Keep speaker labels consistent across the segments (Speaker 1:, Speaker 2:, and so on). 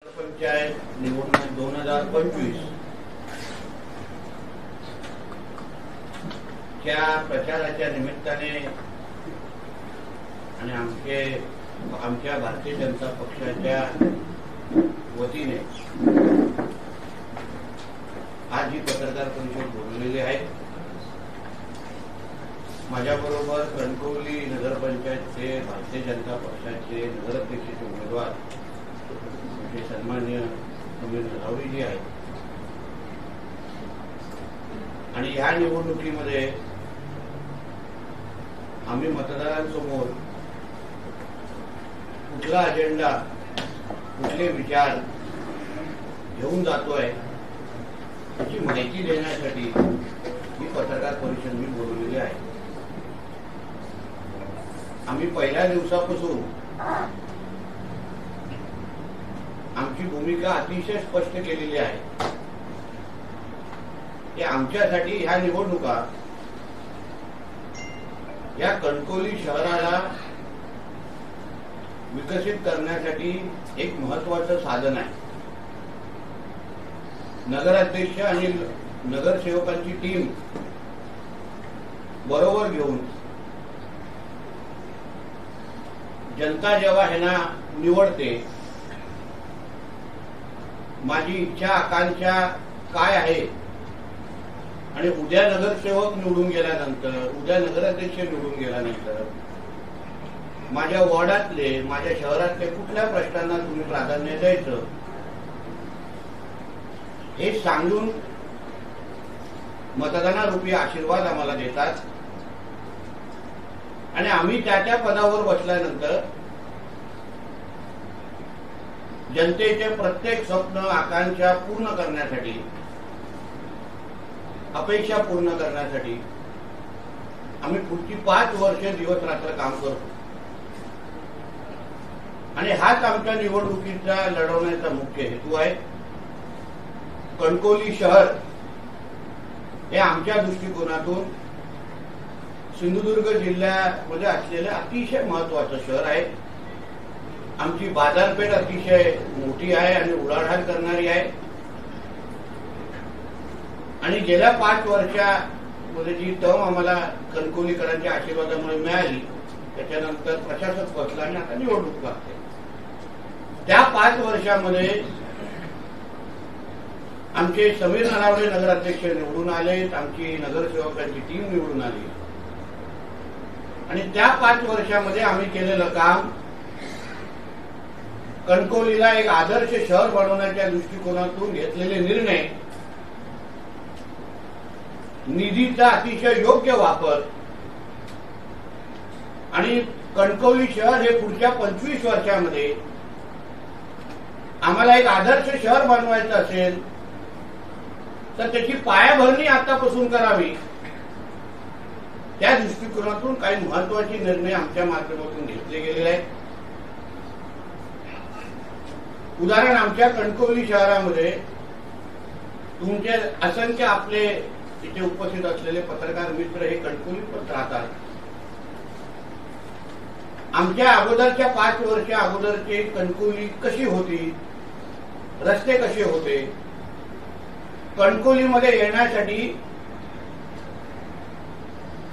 Speaker 1: पंचायत निवडणूक 2025 च्या प्रचाराच्या निमित्ताने आणि आमच्या भारतीय जनता पक्षाच्या वतीने आज ही पत्रकार परिषद बोलवलेली आहे। माझ्याबरोबर कणकवली नगरपंचायतचे भारतीय जनता पक्षाचे नगराध्यक्षाचे उमेदवार सन्मान्य समीर नलावडेजी आहेत आणि या निवडणुकीमध्ये आम्ही मतदारांसमोर कुठला अजेंडा कुठले विचार घेऊन जातोय याची माहिती देण्यासाठी ही पत्रकार परिषद मी बोलवलेली आहे। आम्ही पहिल्या दिवसापासून आमची भूमिका अतिशय स्पष्ट केलेली आहे की आमच्यासाठी ह्या निवडणुका या कणकवली शहराला विकसित करण्यासाठी एक महत्त्वाचं साधन आहे। नगराध्यक्ष आणि नगरसेवकांची टीम बरोबर घेऊन जनता जेव्हा ह्यांना निवडते, माझी इच्छा आकांक्षा काय आहे आणि उद्या नगरसेवक निवडून गेल्यानंतर, उद्या नगराध्यक्ष निवडून गेल्यानंतर माझ्या वॉर्डातले, माझ्या शहरातले कुठल्या प्रश्नांना तुम्ही प्राधान्य द्यायचं हे सांगून मतदानारूपी आशीर्वाद आम्हाला देतात आणि आम्ही त्या पदावर बसल्यानंतर जनतेचे प्रत्येक स्वप्न आकांक्षा पूर्ण करण्यासाठी, अपेक्षा पूर्ण करण्यासाठी आम्ही पुढची 5 वर्ष दिवस रात्र काम करतो आणि हाच आमच्या निवडणुकीचा लढवण्याचा मुख्य हेतू आहे। कणकवली शहर हे आमच्या दृष्टिकोनातून सिंधुदुर्ग जिल्ह्यामध्ये असलेले अतिशय महत्त्वाचं शहर आहे। आमची बाजारपेठ अतिशय मोठी आहे आणि उलाढाल करणारी आहे आणि गेल्या 5 वर्षामध्ये जी टर्म आम्हाला कणकवलीकरांच्या आशीर्वादामुळे मिळाली, त्याच्यानंतर प्रशासक बसला आणि आता निवडणूक लागते। त्या 5 वर्षामध्ये आमचे समीर नलावडे नगराध्यक्ष निवडून आलेत, आमची नगरसेवकांची टीम निवडून आली आणि त्या 5 वर्षामध्ये आम्ही केलेलं काम कणकवलीला एक आदर्श शहर बनवण्याच्या दृष्टिकोनातून घेतलेले निर्णय, निधीचा अतिशय योग्य वापर आणि कणकवली शहर हे पुढच्या 25 वर्षामध्ये आम्हाला एक आदर्श शहर बनवायचं असेल तर त्याची पायाभरणी आतापासून करावी, त्या दृष्टिकोनातून काही महत्वाचे निर्णय आमच्या माध्यमातून घेतले गेलेले आहेत। उदाहरण, आमच्या कणकवली शहरामध्ये तुमचे असंख्य आपले इथे उपस्थित असलेले पत्रकार मित्र हे कणकवलीत राहतात। आमच्या अगोदरच्या 5 वर्ष अगोदरची कणकवली कशी होती, रस्ते कसे होते, कणकवलीमध्ये येण्यासाठी,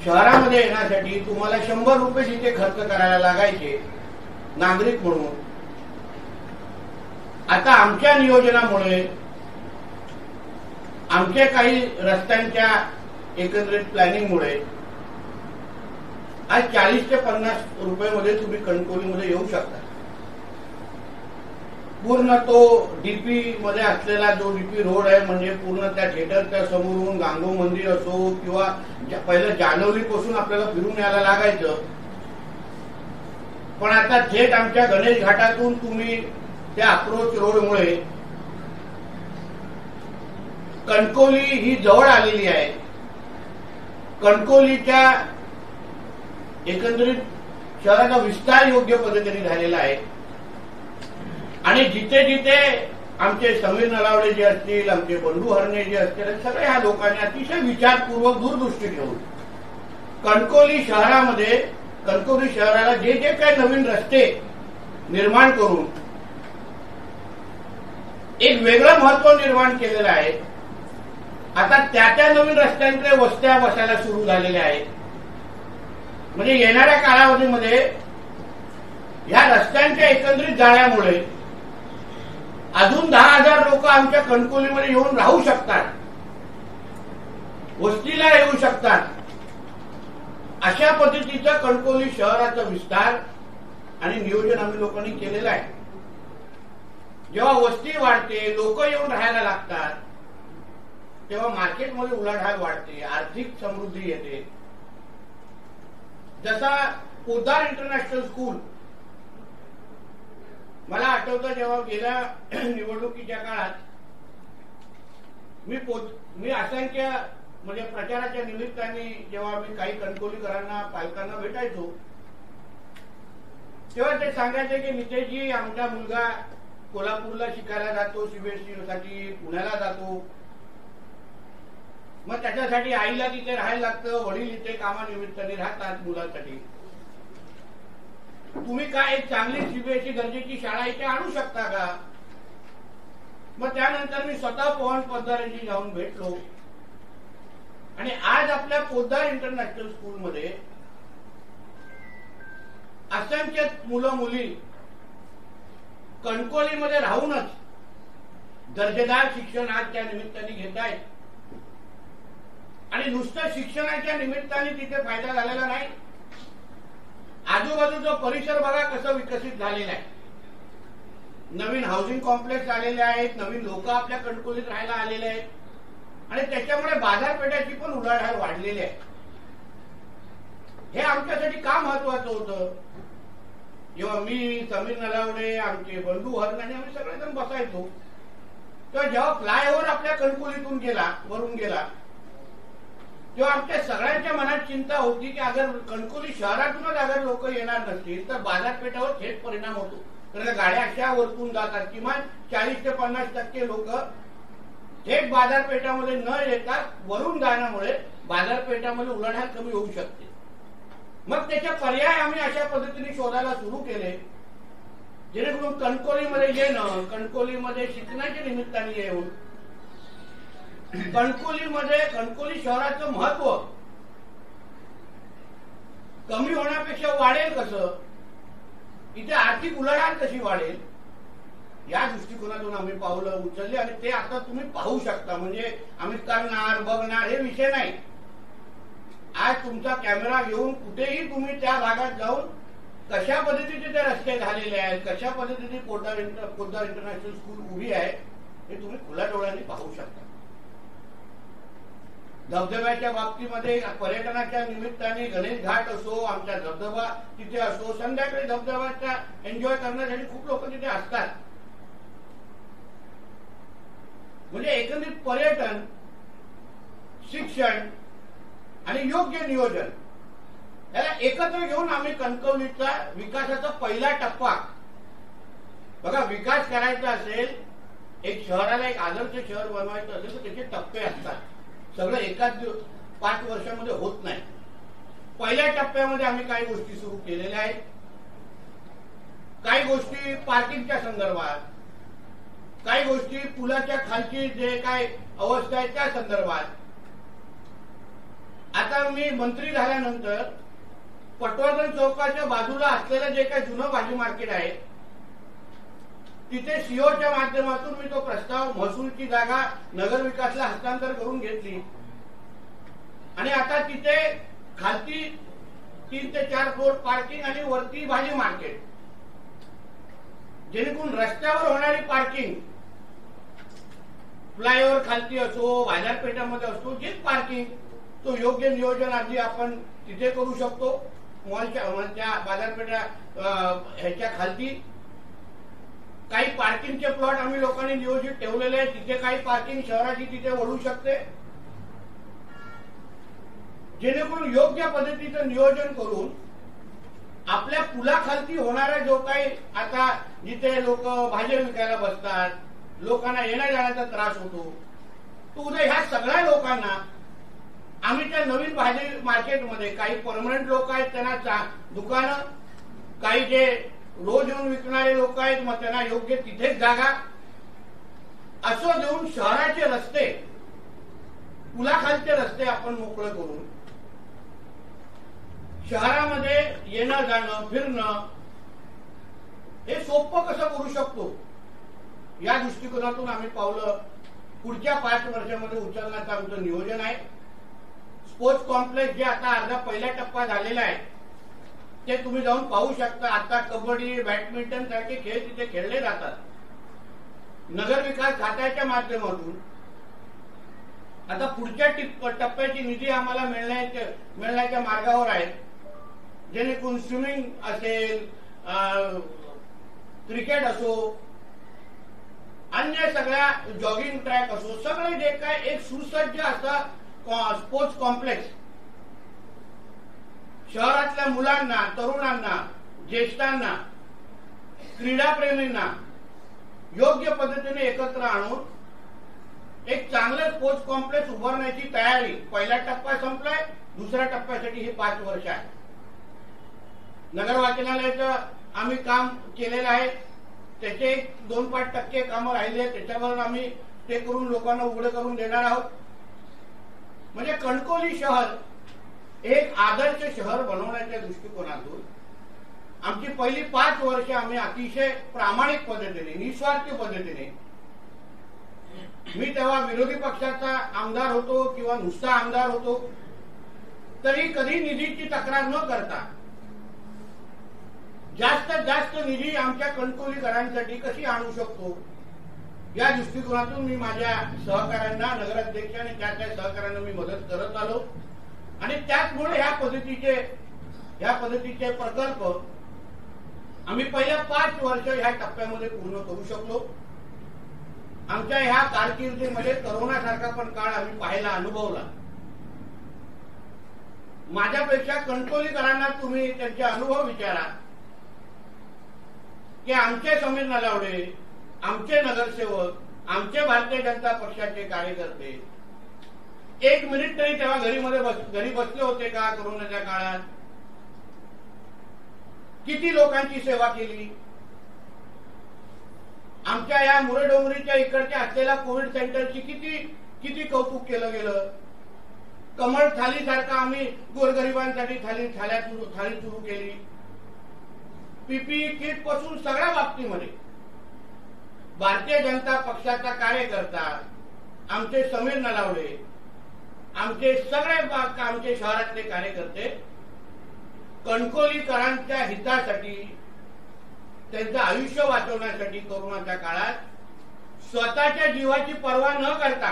Speaker 1: शहरामध्ये येण्यासाठी तुम्हाला 100 रुपये जिथे खर्च करायला लागायचे नागरिक म्हणून, आता आमच्या नियोजनामुळे, आमच्या काही रस्त्यांच्या एकत्रित प्लॅनिंगमुळे आज 40 ते 50 रुपये तुम्ही कणकवलीमध्ये येऊ शकता। पूर्ण तो डीपी मध्ये असलेला जो डीपी रोड आहे, म्हणजे पूर्ण त्या थिएटरच्या समोरून गांगो मंदिर असो किंवा पहिलं जानवली पासून आपल्याला फिरून यायला लागायचं, पण आता थेट आमच्या गणेश घाटातून तुम्ही त्या अप्रोच रोडमुळे कणकवली ही जवळ आलेली आहे। कणकवलीच्या एकंदरीत शहराचा विस्तार योग्य पद्धतीने झालेला आहे आणि जिथे जिथे आमचे समीर नलावडे जे असतील, आमचे बंडू हरणे जे असतील, सगळ्या ह्या लोकांनी अतिशय विचारपूर्वक दूरदृष्टी ठेवून कणकवली शहरामध्ये, कणकवली शहराला जे जे काही नवीन रस्ते निर्माण करून एक वेगळं महत्व निर्माण केलेलं आहे. आता त्या नवीन रस्त्यांकडे वस्त्या बसायला सुरू झालेल्या आहेत. म्हणजे येणाऱ्या कालावधीमध्ये या रस्त्यांच्या एकंदरीत जाळ्यामुळे अजून 10,000 लोक आमच्या कणकवलीमध्ये येऊन राहू शकतात, वस्तीला येऊ शकतात. अशा पद्धतीचं कणकवली शहराचा विस्तार आणि नियोजन आम्ही लोकांनी केलेलं आहे. जेव्हा वस्ती वाढते, लोक येऊन राहायला लागतात, तेव्हा मार्केटमध्ये उलाढाल वाढते, आर्थिक समृद्धी येते. जसा पोद्दार इंटरनॅशनल स्कूल, मला आठवतं जेव्हा गेल्या निवडणुकीच्या काळात मी असंख्य म्हणजे प्रचाराच्या निमित्ताने जेव्हा मी काही कणकवलीकरांना पालकांना भेटायचो, तेव्हा ते सांगायचे की नितेशजी, आमचा मुलगा कोल्हापूरला शिकायला जातो, सीबीएसई साठी पुण्याला जातो, मग त्याच्यासाठी आईला तिथे राहायला लागतं, वडील इथे कामानिमित्ताने राहतात मुलांसाठी. तुम्ही काय एक चांगली सीबीएसई दर्जाची शाळा इथे आणू शकता का? मग त्यानंतर मी स्वतः पवन पोद्दार यांची जाऊन भेटलो आणि आज आपल्या पोद्दार इंटरनॅशनल स्कूलमध्ये असंख्य मुलं मुली कणकवलीमध्ये राहूनच दर्जेदार शिक्षण आज त्या निमित्ताने घेत आहेत. आणि नुसतं शिक्षणाच्या निमित्ताने तिथे फायदा झालेला नाही, आजूबाजूचा परिसर बघा कसं विकसित झालेला आहे. नवीन हाऊसिंग कॉम्प्लेक्स आलेले आहेत, नवीन लोक आपल्या कणकवलीत राहायला आलेले आहेत आणि त्याच्यामुळे बाजारपेठाची पण उलाढाल वाढलेली आहे. हे आमच्यासाठी का महत्वाचं होतं? जेव्हा मी, समीर नलावडे, आमचे बंधू हरणाने आम्ही सगळेजण बसायचो, तेव्हा जेव्हा फ्लायओव्हर आपल्या कणकवलीतून गेला, वरून गेला, तेव्हा आमच्या सगळ्यांच्या मनात चिंता होती की अगर कणकवली शहरातूनच अगर लोक येणार नसतील तर बाजारपेठावर थेट परिणाम होतो. कारण गाड्या अशा वरतून जातात, किमान 40 ते 50% लोक थेट बाजारपेठामध्ये न येता वरून जाण्यामुळे बाजारपेठामध्ये उलाढाल कमी होऊ शकते. मग त्याचे पर्याय आम्ही अशा पद्धतीने शोधायला सुरू केले, जेणेकरून कणकवलीमध्ये येणं, कणकवलीमध्ये शिकण्याच्या निमित्ताने येऊन कणकवली शहराचं महत्व कमी होण्यापेक्षा वाढेल कसं, इथे आर्थिक उलाढाल कशी वाढेल, या दृष्टिकोनातून आम्ही पावलं उचलली आणि ते आता तुम्ही पाहू शकता. म्हणजे आम्ही करणार बघणार हे विषय नाही. आज तुमचा कॅमेरा घेऊन कुठेही तुम्ही त्या भागात जाऊन कशा पद्धतीचे ते रस्ते झालेले आहेत, कशा पद्धतीने पोद्दार इंटरनॅशनल स्कूल उभी आहे, हे तुम्ही खुल्या डोळ्यांनी पाहू शकता. धबधब्याच्या बाबतीमध्ये पर्यटनाच्या निमित्ताने गणेश घाट असो, आमचा धबधबा तिथे असो, संध्याकाळी धबधब्याचा एन्जॉय करण्यासाठी खूप लोक तिथे असतात. म्हणजे एकंदरीत पर्यटन, शिक्षण आणि योग्य नियोजन याला एकत्र घेऊन आम्ही कणकवलीचा विकासाचा पहिला टप्पा, बघा विकास करायचा असेल, एक शहराला एक आदर्श शहर बनवायचं असेल तर त्याचे टप्पे असतात. सगळं एकाच 5 वर्षामध्ये होत नाही. पहिल्या टप्प्यामध्ये आम्ही काही गोष्टी सुरू केलेल्या आहेत. काही गोष्टी पार्किंगच्या संदर्भात, काही गोष्टी पुलाच्या खालची जे काय अवस्था आहे त्या संदर्भात. आता मी मंत्री झाल्यानंतर पटवर्धन चौकाच्या बाजूला असलेलं जे काही जुनं भाजी मार्केट आहे तिथे सीओच्या माध्यमातून मी तो प्रस्ताव, महसूलची जागा नगर विकासला हस्तांतर करून घेतली आणि आता तिथे खालती 3 ते 4 फ्लोर पार्किंग आणि वरती भाजी मार्केट, जेणेकरून रस्त्यावर होणारी पार्किंग, फ्लायओव्हर खालती असो, बाजारपेठामध्ये असतो, जे पार्किंग तो योग्य नियोजन आधी आपण तिथे करू शकतो. मॉलच्या बाजारपेठा ह्याच्या खालती काही पार्किंगचे प्लॉट आम्ही लोकांनी नियोजित ठेवलेले आहेत, तिथे काही पार्किंग शहराची तिथे वळू शकते, जेणेकरून योग्य पद्धतीचं नियोजन करून आपल्या पुलाखालती होणारा जो काही आता जिथे लोक भाज्या विकायला बसतात, लोकांना येण्या जाण्याचा त्रास होतो, तो उद्या ह्या सगळ्या लोकांना आम्ही त्या नवीन भाजी मार्केटमध्ये, काही परमनंट लोक आहेत त्यांना दुकानं, काही जे रोज येऊन विकणारे लोक आहेत मग त्यांना योग्य तिथेच जागा, असं देऊन शहराचे रस्ते, पुलाखालचे रस्ते आपण मोकळे करून शहरामध्ये येणं जाणं फिरणं हे सोपं कसं करू शकतो, या दृष्टिकोनातून आम्ही पावलं पुढच्या 5 वर्षामध्ये उचलण्याचं आमचं नियोजन आहे. स्पोर्ट्स कॉम्प्लेक्स जे आता अर्धा पहिला टप्पा झालेला आहे ते तुम्ही जाऊन पाहू शकता. आता कबड्डी, बॅडमिंटन सारखे खेळ तिथे खेळले जातात. नगर विकास खात्याच्या माध्यमातून आता पुढच्या टप्प्याची निधी आम्हाला मिळण्याच्या मार्गावर आहे, जेणेकरून स्विमिंग असेल, क्रिकेट असो, अन्य सगळ्या जॉगिंग ट्रॅक असो, सगळे जे काय एक सुसज्ज असा स्पोर्ट्स कॉम्प्लेक्स शहरातल्या मुलांना, तरुणांना, ज्येष्ठांना, क्रीडाप्रेमींना योग्य पद्धतीने एकत्र आणून एक चांगलं स्पोर्ट्स कॉम्प्लेक्स उभारण्याची तयारी. पहिला टप्पा संपलाय, दुसऱ्या टप्प्यासाठी हे 5 वर्ष आहे. नगर वाचनालयाचं आम्ही काम केलेलं आहे, त्याचे 2-5% कामं राहिले, त्याच्यावर आम्ही ते करून लोकांना उघडं करून देणार आहोत. म्हणजे कणकवली शहर एक आदर्श शहर बनवण्याच्या दृष्टिकोनातून आमची पहिली 5 वर्ष आम्ही अतिशय प्रामाणिक पद्धतीने, निस्वार्थी पद्धतीने, मी तेव्हा विरोधी पक्षाचा आमदार होतो किंवा नुसता आमदार होतो, तरी कधी निधीची तक्रार न करता जास्तीत जास्त निधी आमच्या कणकवलीकरांसाठी कशी आणू शकतो, या दृष्टिकोनातून मी माझ्या सहकाऱ्यांना, नगराध्यक्ष आणि त्या सहकाऱ्यांना मी मदत करत आलो. आणि त्याचमुळे ह्या पद्धतीचे प्रकल्प आम्ही पहिल्या 5 वर्ष ह्या टप्प्यामध्ये पूर्ण करू शकलो. आमच्या ह्या कारकिर्दीमध्ये करोनासारखा पण काळ आम्ही पाहायला, अनुभवला. माझ्यापेक्षा कणकवलीकरांना तुम्ही त्यांचे अनुभव विचारा की आमचे समीर नलावडे, आमचे नगरसेवक, आमचे भारतीय जनता पक्षाचे कार्यकर्ते 1 मिनिट तरी तेव्हा घरी बसले होते का कोरोनाच्या काळात? किती लोकांची सेवा केली? आमच्या या मुरडोंगरीच्या इकडच्या असलेल्या कोविड सेंटरची किती कौतुक केलं गेलं. कमळ थाली सारखा आम्ही गोरगरिबांसाठी थाली सुरू केली. पीपीई किट पासून सगळ्या बाबतीमध्ये भारतीय जनता पक्षाचा कार्यकर्ता, आमचे समीर नलावडे, आमचे सगळे आमचे शहरातले कार्यकर्ते कणकवलीकरांच्या हितासाठी, त्यांचं आयुष्य वाचवण्यासाठी कोरोनाच्या काळात स्वतःच्या जीवाची पर्वा न करता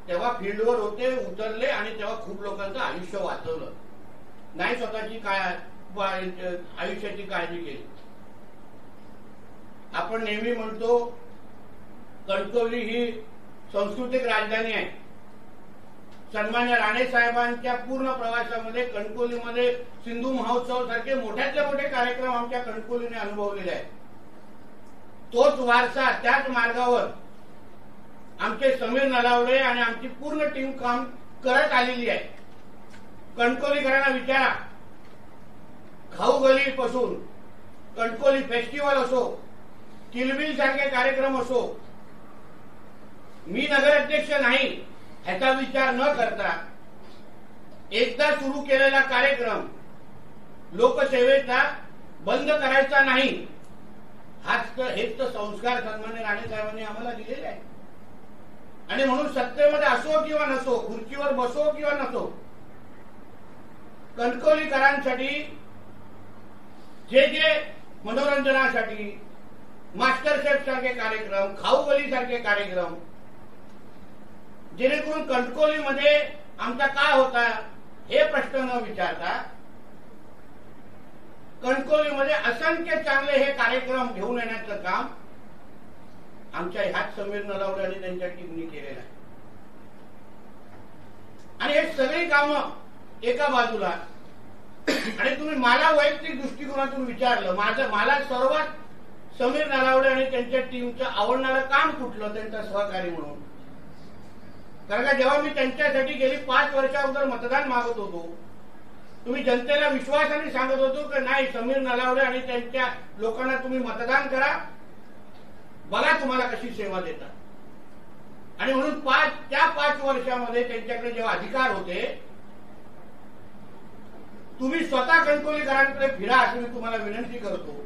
Speaker 1: तेव्हा फील्डवर होते, उतरले आणि तेव्हा खूप लोकांचं आयुष्य वाचवलं. नाही स्वतःची आयुष्याची काळजी केली. आपण नेहमी म्हणतो कणकवली ही सांस्कृतिक राजधानी आहे. सन्मान्य राणे साहेबांच्या पूर्ण प्रवासामध्ये कणकवलीमध्ये सिंधू महोत्सव सारखे मोठ्यातले मोठे कार्यक्रम आमच्या कणकवलीने अनुभवलेले आहेत. तोच वारसा, त्याच मार्गावर आमचे समीर नलावडे आणि आमची पूर्ण टीम काम करत आलेली आहे. कणकवलीकरांना विचारा, खाऊ गली पासून कणकवली फेस्टिवल असो, किलबिल सारखे कार्यक्रम असो, मी नगराध्यक्ष नाही ह्याचा विचार न करता एकदा सुरू केलेला कार्यक्रम लोकसेवेचा बंद करायचा नाही, हेच तर संस्कार सन्मान्य राणे साहेबांनी आम्हाला दिलेले आहे. आणि म्हणून सत्तेमध्ये असो किंवा नसो, खुर्चीवर बसो किंवा नसो, कणकवलीकरांसाठी जे मनोरंजनासाठी मास्टर शेफ सारखे कार्यक्रम, खाऊ गली सारखे कार्यक्रम, जेणेकरून कणकवलीमध्ये आमचा काय होता हे प्रश्न न विचारता कणकवलीमध्ये असंख्य चांगले हे कार्यक्रम घेऊन येण्याचं काम आमच्या ह्याच समीर नलावडे आणि त्यांच्या टीमने केलेलं आहे. आणि हे सगळी कामं एका बाजूला, आणि तुम्ही मला वैयक्तिक दृष्टिकोनातून विचारलं, मला सर्वात समीर नलावडे आणि त्यांच्या टीमचं आवडणारं काम कुठलं, त्यांचा सहकारी म्हणून. कारण का जेव्हा मी त्यांच्यासाठी गेली 5 वर्ष अगोदर मतदान मागत होतो, तुम्ही जनतेला विश्वासाने सांगत होतो की नाही, समीर नलावडे आणि त्यांच्या लोकांना तुम्ही मतदान करा, बघा तुम्हाला कशी सेवा देतात. आणि म्हणून त्या 5 वर्षामध्ये त्यांच्याकडे जेव्हा अधिकार होते, तुम्ही स्वतः कणकवलीकरांकडे फिरा अशी मी तुम्हाला विनंती करतो.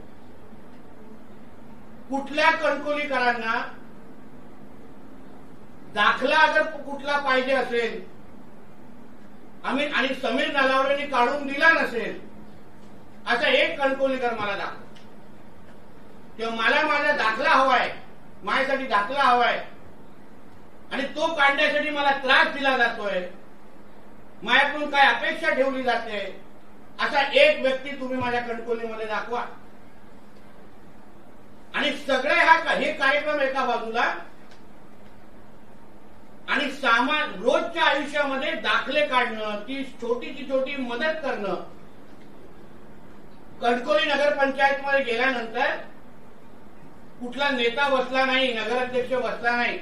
Speaker 1: कुठल्या कणकवलीकरांना दाखला अगर कुठला पाहिजे असेल आणि समीर नलावडेंनी काढून दिला नसेल, असा एक कणकवलीकर मला दाखव किंवा मला माझा दाखला हवाय, माझ्यासाठी दाखला हवाय आणि तो काढण्यासाठी मला त्रास दिला जातोय, माझ्याकडून काय अपेक्षा ठेवली जाते, असा एक व्यक्ती तुम्ही माझ्या कणकवलीमध्ये दाखवा. आणि सगळे हे कार्यक्रम एका बाजूला आणि रोजच्या आयुष्यामध्ये दाखले काढणं, ती छोटी मदत करणं. कणकवली नगरपंचायतमध्ये गेल्यानंतर कुठला नेता बसला नाही, नगराध्यक्ष बसला नाही,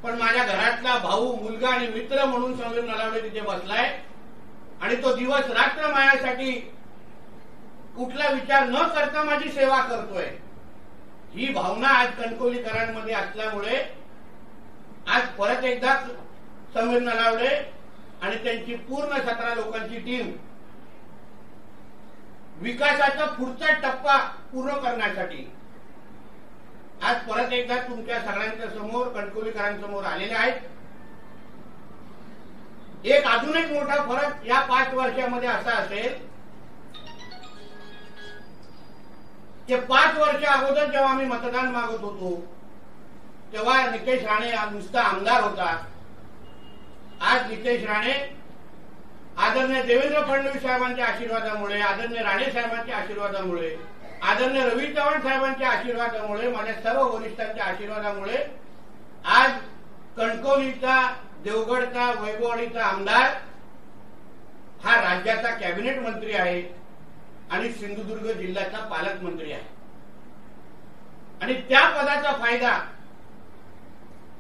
Speaker 1: पण माझ्या घरातला भाऊ, मुलगा आणि मित्र म्हणून समीर नलावडे तिथे बसलाय आणि तो दिवस रात्र माझ्यासाठी कुठला विचार न करता माझी सेवा करतोय. ही भावना आज कणकवलीकरांमध्ये असल्यामुळे आज परत एकदा समीर नलावडे आणि त्यांची पूर्ण 17 लोकांची टीम विकासाचा पुढचा टप्पा पूर्ण करण्यासाठी आज परत एकदा तुमच्या सगळ्यांच्या समोर, कणकवलीकरांसमोर आलेले आहेत. अजून एक मोठा फरक या 5 वर्षामध्ये असा असेल की 5 वर्ष अगोदर जेव्हा आम्ही मतदान मागत होतो तेव्हा नितेश राणे नुसता आमदार होता. आज नितेश राणे आदरणीय देवेंद्र फडणवीस साहेबांच्या आशीर्वादामुळे, आदरणीय राणे साहेबांच्या आशीर्वादामुळे, आदरणीय रवी चव्हाण साहेबांच्या आशीर्वादामुळे, माझ्या सर्व वरिष्ठांच्या आशीर्वादामुळे आज कणकवलीचा, देवगडचा, वैभववाडीचा आमदार हा राज्याचा कॅबिनेट मंत्री आहे आणि सिंधुदुर्ग जिल्ह्याचा पालकमंत्री आहे. आणि त्या पदाचा फायदा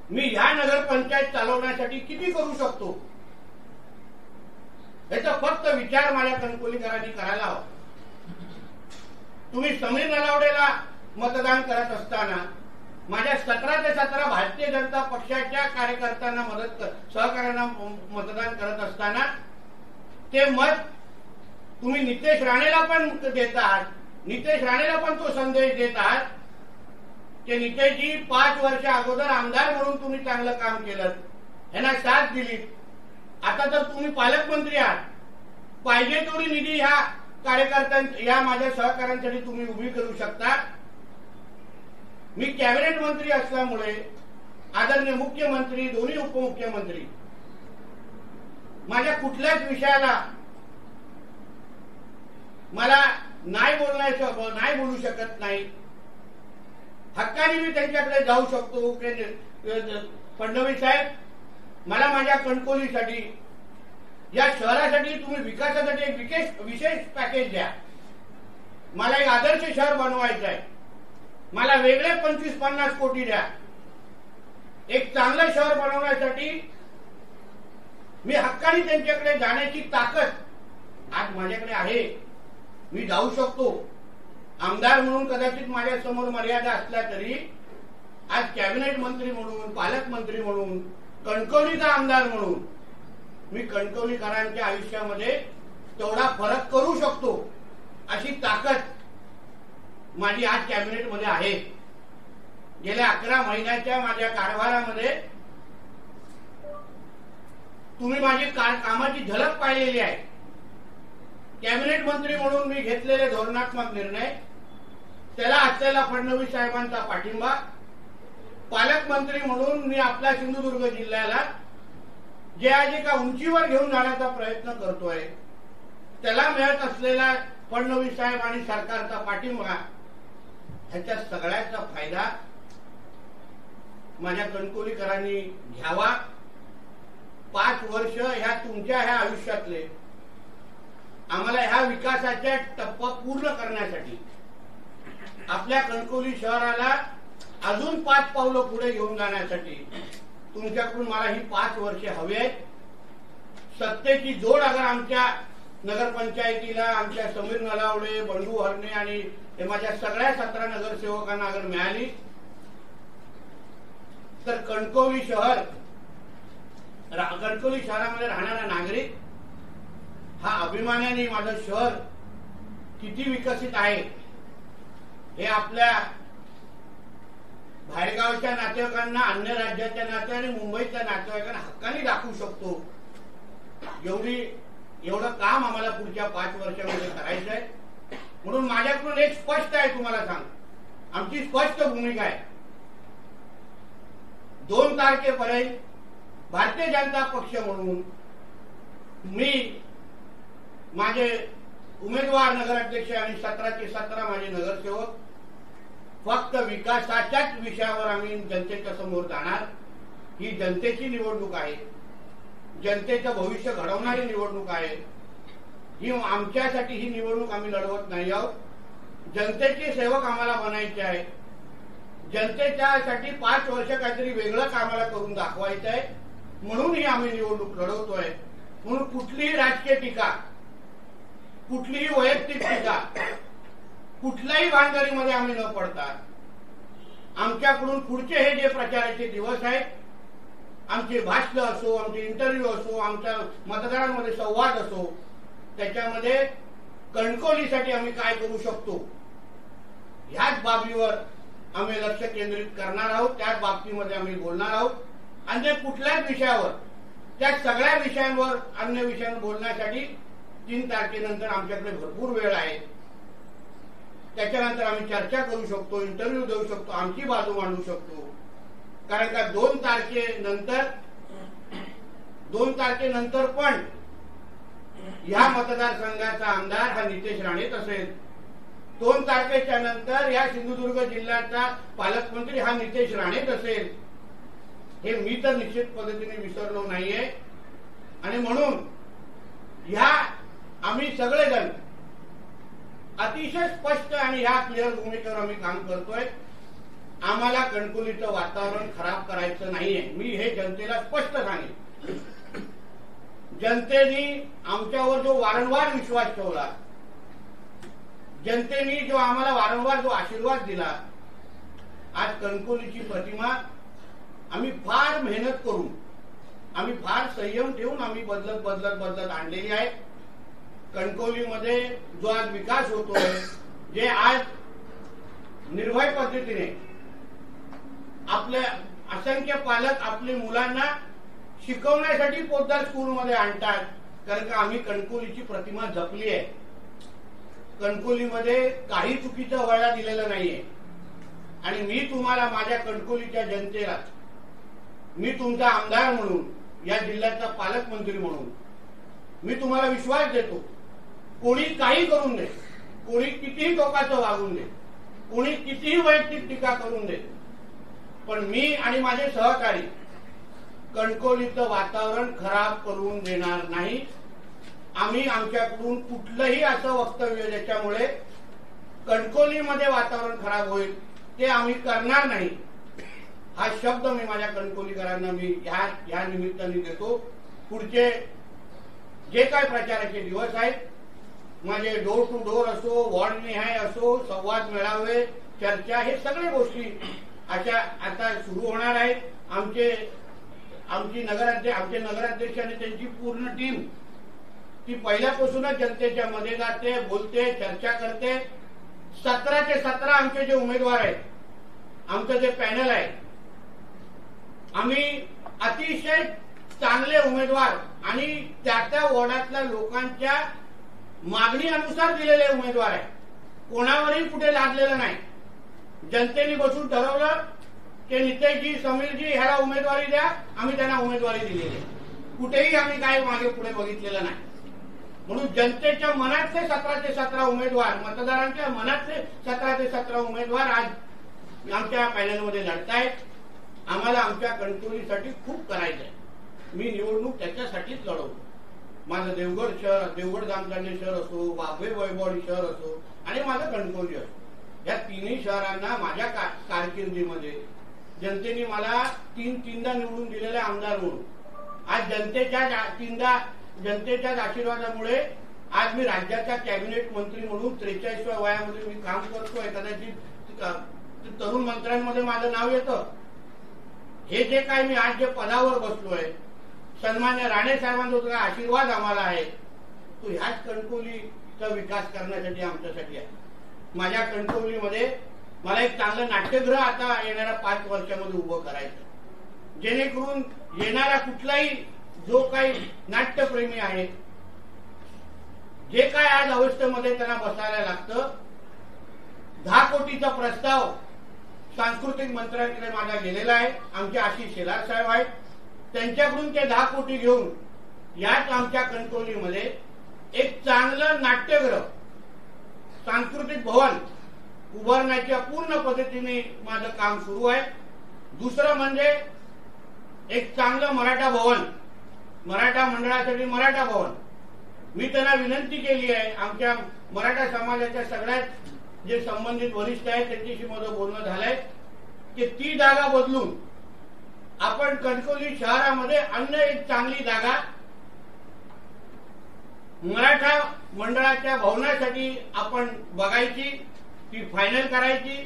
Speaker 1: मी ह्या नगरपंचायत चालवण्यासाठी किती करू शकतो याचा फक्त विचार माझ्या कणकवलीकरांनी करायला हवा. तुम्ही समीर नलावडेला मतदान करत असताना, माझ्या 17 ते 17 भारतीय जनता पक्षाच्या कार्यकर्त्यांना सहकार्यांना मतदान करत असताना ते मत तुम्ही नितेश राणेला पण देत आहात. नितेश राणेला पण तो संदेश देत आहात की नितेशजी 5 वर्ष अगोदर आमदार म्हणून तुम्ही चांगलं काम केलं, ह्यांना साथ दिली, आता तर तुम्ही पालकमंत्री आहात, पाहिजे तेवढी निधी ह्या या माझ्या सहकाऱ्यांसाठी तुम्ही उभी करू शकता. मी कॅबिनेट मंत्री असल्यामुळे आदरणीय मुख्यमंत्री, दोन्ही उपमुख्यमंत्री माझ्या कुठल्याच विषयाला मला नाही बोलू शकत नाही. हक्काने मी त्यांच्याकडे जाऊ शकतो की फडणवीस साहेब, मला माझ्या कणकवलीसाठी, या शहरासाठी तुम्ही विकासासाठी एक विशेष पॅकेज द्या. मला एक आदर्श शहर बनवायचं आहे, मला वेगळे 25-50 कोटी द्या. एक चांगलं शहर बनवण्यासाठी मी हक्काने त्यांच्याकडे जाण्याची ताकद आज माझ्याकडे आहे. मी जाऊ शकतो. आमदार म्हणून कदाचित माझ्या समोर मर्यादा असल्या तरी आज कॅबिनेट मंत्री म्हणून, पालकमंत्री म्हणून, कणकवलीचा आमदार म्हणून मी कणकवलीकरांच्या आयुष्यामध्ये तेवढा फरक करू शकतो अशी ताकद माझी आज कॅबिनेटमध्ये आहे. गेल्या 11 महिन्याच्या माझ्या कारभारामध्ये तुम्ही माझी कामाची झलक पाहिलेली आहे. कॅबिनेट मंत्री म्हणून मी घेतलेले धोरणात्मक निर्णय, त्याला असलेला फडणवीस साहेबांचा पाठिंबा, पालकमंत्री म्हणून मी आपल्या सिंधुदुर्ग जिल्ह्याला जे आज एका उंचीवर घेऊन जाण्याचा प्रयत्न करतोय, त्याला मिळत असलेला फडणवीस साहेब आणि सरकारचा पाठिंबा, ह्याच्या सगळ्याचा फायदा माझ्या कणकवलीकरांनी घ्यावा. 5 वर्ष ह्या आयुष्यातले आम्हाला ह्या विकासाच्या टप्पा पूर्ण करण्यासाठी, आपल्या कणकवली शहराला अजून 5 पावलं पुढे घेऊन जाण्यासाठी तुमच्याकडून मला ही 5 वर्षे हवी आहेत. सत्तेची जोड अगर आमच्या नगरपंचायतीला, आमच्या समीर नलावडे, बंडू हरणे आणि माझ्या सगळ्या 17 नगरसेवकांना अगर मिळाली तर कणकवली शहरामध्ये राहणारा नागरिक हा अभिमानाने माझं शहर किती विकसित आहे हे आपल्या बाहेरगावच्या नातेवाईकांना, अन्य राज्याच्या नातेवाईक आणि मुंबईच्या नातेवाईकांना हक्काने दाखवू शकतो. एवढं काम आम्हाला पुढच्या 5 वर्षामध्ये करायचं आहे. म्हणून माझ्याकडून एक स्पष्ट आहे, तुम्हाला सांग, आमची स्पष्ट भूमिका आहे. 2 तारखेपर्यंत भारतीय जनता पक्ष म्हणून मी माझे उमेदवार नगराध्यक्ष आणि 17चे 17 माझे नगरसेवक फक्त विकासाच्याच विषयावर आम्ही जनतेच्या समोर जाणार. ही जनतेची निवडणूक आहे, जनतेचं भविष्य घडवणारी निवडणूक आहे. ही आमच्यासाठी ही निवडणूक आम्ही लढवत नाही आहोत. जनतेचे सेवक आम्हाला बनायचे आहे. जनतेच्यासाठी 5 वर्ष काहीतरी वेगळं आम्हाला करून दाखवायचं आहे. म्हणून ही आम्ही निवडणूक लढवतोय. म्हणून कुठलीही राजकीय टीका, कुठलीही वैयक्तिक टीका, कुठल्याही भानगडीमध्ये आम्ही न पडता आमच्याकडून पुढचे हे जे प्रचाराचे दिवस आहेत, आमचे भाषण असो, आमचे इंटरव्ह्यू असो, आमच्या मतदारांमध्ये संवाद असो, त्याच्यामध्ये कणकवलीसाठी आम्ही काय करू शकतो ह्याच बाबीवर आम्ही लक्ष केंद्रित करणार आहोत. त्याच बाबतीमध्ये आम्ही बोलणार आहोत. अन्य कुठल्याच विषयावर, त्या सगळ्या विषयांवर, अन्य विषयांवर बोलण्यासाठी 3 तारखेनंतर आमच्याकडे भरपूर वेळ आहे. त्याच्यानंतर आम्ही चर्चा करू शकतो, इंटरव्ह्यू देऊ शकतो, आमची बाजू मांडू शकतो. कारण का 2 तारखेनंतर पण या मतदारसंघाचा आमदार हा नितेश राणेच असेल. 2 तारखेच्या नंतर या सिंधुदुर्ग जिल्ह्याचा पालकमंत्री हा नितेश राणेच असेल. हे मी तर निश्चित पद्धतीने विसरलो नाहीये. आणि म्हणून ह्या आम्ही सगळेजण अतिशय स्पष्ट आणि ह्या क्लिअर भूमिकेवर आम्ही काम करतोय. आम्हाला कणकवलीचं वातावरण खराब करायचं नाहीये. मी हे जनतेला स्पष्ट सांगेन. जनतेने आमच्यावर जो वारंवार विश्वास ठेवला, जनतेने जो आम्हाला वारंवार जो आशीर्वाद दिला, आज कणकवलीची प्रतिमा आम्ही फार मेहनत करून, आम्ही फार संयम ठेवून आम्ही बदलत आणलेली आहे. कणकवलीमध्ये जो आज विकास होतोय, जे आज निर्भय पद्धतीने आपले असंख्य पालक आपल्या मुलांना शिकवण्यासाठी पोद्दार स्कूलमध्ये आणतात, कारण का आम्ही कणकवलीची प्रतिमा जपली आहे. कणकवलीमध्ये काही चुकीचं व्हायला दिलेलं नाहीये. आणि मी तुम्हाला, माझ्या कणकवलीच्या जनतेला, मी तुमचा आमदार म्हणून, या जिल्ह्याचा पालकमंत्री म्हणून मी तुम्हाला विश्वास देतो. कोणी काही करून दे, कोणी कितीही टोकाचं वागून दे, कोणी कितीही वैयक्तिक टीका करून दे, पण मी आणि माझे सहकारी कणकवलीचं वातावरण खराब करून देणार नाही. आम्ही आमच्याकडून कुठलंही असं वक्तव्य ज्याच्यामुळे कणकवलीमध्ये वातावरण खराब होईल ते आम्ही करणार नाही. हा शब्द मी माझ्या कणकवलीकरांना मी या निमित्ताने देतो. पुढचे जे काय प्रचाराचे दिवस आहेत, माझे डोर टू डोर असो, वॉर्ड निहाय असो, संवाद मेळावे, चर्चा, हे सगळे गोष्टी अशा आता सुरू होणार आहेत. आमचे नगराध्यक्ष आणि त्यांची पूर्ण टीम ती पहिल्यापासूनच जनतेच्या मध्ये जाते, बोलते, चर्चा करते. 17चे 17 आमचे जे उमेदवार आहेत, आमचं जे पॅनल आहे, आम्ही अतिशय चांगले उमेदवार आणि त्या वॉर्डातल्या लोकांच्या मागणीनुसार दिलेले उमेदवार आहे. कोणावरही कुठे लादलेलं नाही. जनतेने बसून ठरवलं की नितेशजी, समीरजी ह्याला उमेदवारी द्या, आम्ही त्यांना उमेदवारी दिलेली. कुठेही आम्ही काय मागे पुढे बघितलेलं नाही. म्हणून जनतेच्या मनातले 17चे 17 उमेदवार, मतदारांच्या मनातले 17चे 17 उमेदवार आज आमच्या पॅनलमध्ये लढतायत. आम्हाला आमच्या कणकवलीसाठी खूप करायचंय. मी निवडणूक त्याच्यासाठीच लढवतो. माझं देवगड शहर, देवगड जामखेड शहर असो, वाघे वैभववाडी शहर असो आणि माझं कणकवली असो, या तिन्ही शहरांना माझ्या कारकिर्दीमध्ये जनतेने मला तीनदा निवडून दिलेले आमदार म्हणून, आज जनतेच्याच आशीर्वादामुळे आज मी राज्याचा कॅबिनेट मंत्री म्हणून 43व्या वयामध्ये मी काम करतोय. कदाचित तरुण मंत्र्यांमध्ये माझं नाव येतं. हे जे काय मी आज जे पदावर बसलोय, सन्मान्य राणे साहेबांचा जो आशीर्वाद आम्हाला आहे, तो ह्याच कणकवलीचा विकास करण्यासाठी आमच्यासाठी आहे. माझ्या कणकवलीमध्ये मला एक चांगलं नाट्यगृह आता येणाऱ्या 5 वर्षामध्ये उभं करायचं, जेणेकरून येणारा कुठलाही जो काही नाट्यप्रेमी आहे, जे काय आज अवस्थेमध्ये त्यांना बसायला लागतं, 10 कोटीचा प्रस्ताव सांस्कृतिक मंत्र्यांकडे माझा गेलेला आहे. आमचे आशिष शेलार साहेब आहेत, त्यांच्याकडून ते 10 कोटी घेऊन याच आमच्या कणकवलीमध्ये एक चांगलं नाट्यगृह, सांस्कृतिक भवन उभारण्याच्या पूर्ण पद्धतीने माझं काम सुरू आहे. दुसरं म्हणजे एक चांगलं मराठा भवन, मराठा मंडळासाठी मराठा भवन. मी त्यांना विनंती केली आहे, आमच्या मराठा समाजाच्या सगळ्यात जे संबंधित वरिष्ठ आहेत त्यांच्याशी माझं बोलणं झालंय की ती जागा बदलून आपण कणकवली शहरामध्ये अन्य एक चांगली जागा मराठा मंडळाच्या भवनासाठी आपण बघायची, ती फायनल करायची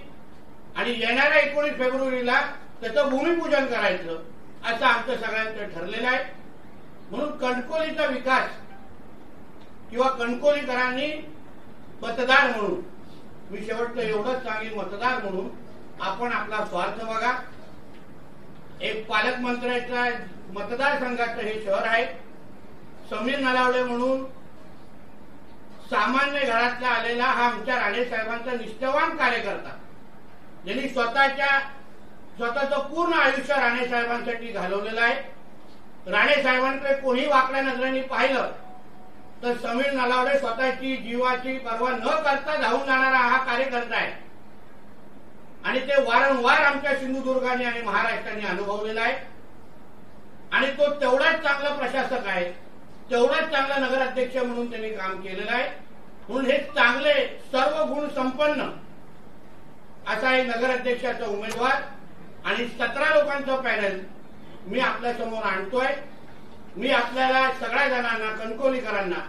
Speaker 1: आणि येणाऱ्या 19 फेब्रुवारीला त्याचं भूमिपूजन करायचं असं आमचं सगळ्यांचं ठरलेलं आहे. म्हणून कणकवलीचा विकास किंवा कणकवलीकरांनी मतदार म्हणून, मी शेवटचं एवढंच सांगेन, मतदार म्हणून आपण आपला स्वार्थ बघा. एक पालकमंत्र्याच्या मतदारसंघाचं हे शहर आहे. समीर नलावडे म्हणून सामान्य घरातला आलेला हा आमच्या राणे साहेबांचा निष्ठावान कार्यकर्ता, ज्यांनी स्वतःचं पूर्ण आयुष्य राणे साहेबांसाठी घालवलेलं आहे. राणे साहेबांकडे कोणी वाकड्या नजरेने पाहिलं तर समीर नलावडे स्वतःची जीवाची पर्वा न करता धावून जाणारा हा कार्यकर्ता आहे आणि ते वारंवार आमच्या सिंधुदुर्गाने आणि महाराष्ट्राने अनुभवलेला आहे. आणि तो तेवढाच चांगला प्रशासक आहे, तेवढाच चांगला नगराध्यक्ष म्हणून त्यांनी काम केलेलं आहे. म्हणून हे चांगले सर्व गुण संपन्न असा एक नगराध्यक्षाचा उमेदवार आणि 17 लोकांचं पॅनल मी आपल्या समोर आणतोय. मी आपल्याला सगळ्या जणांना, कणकवलीकरांना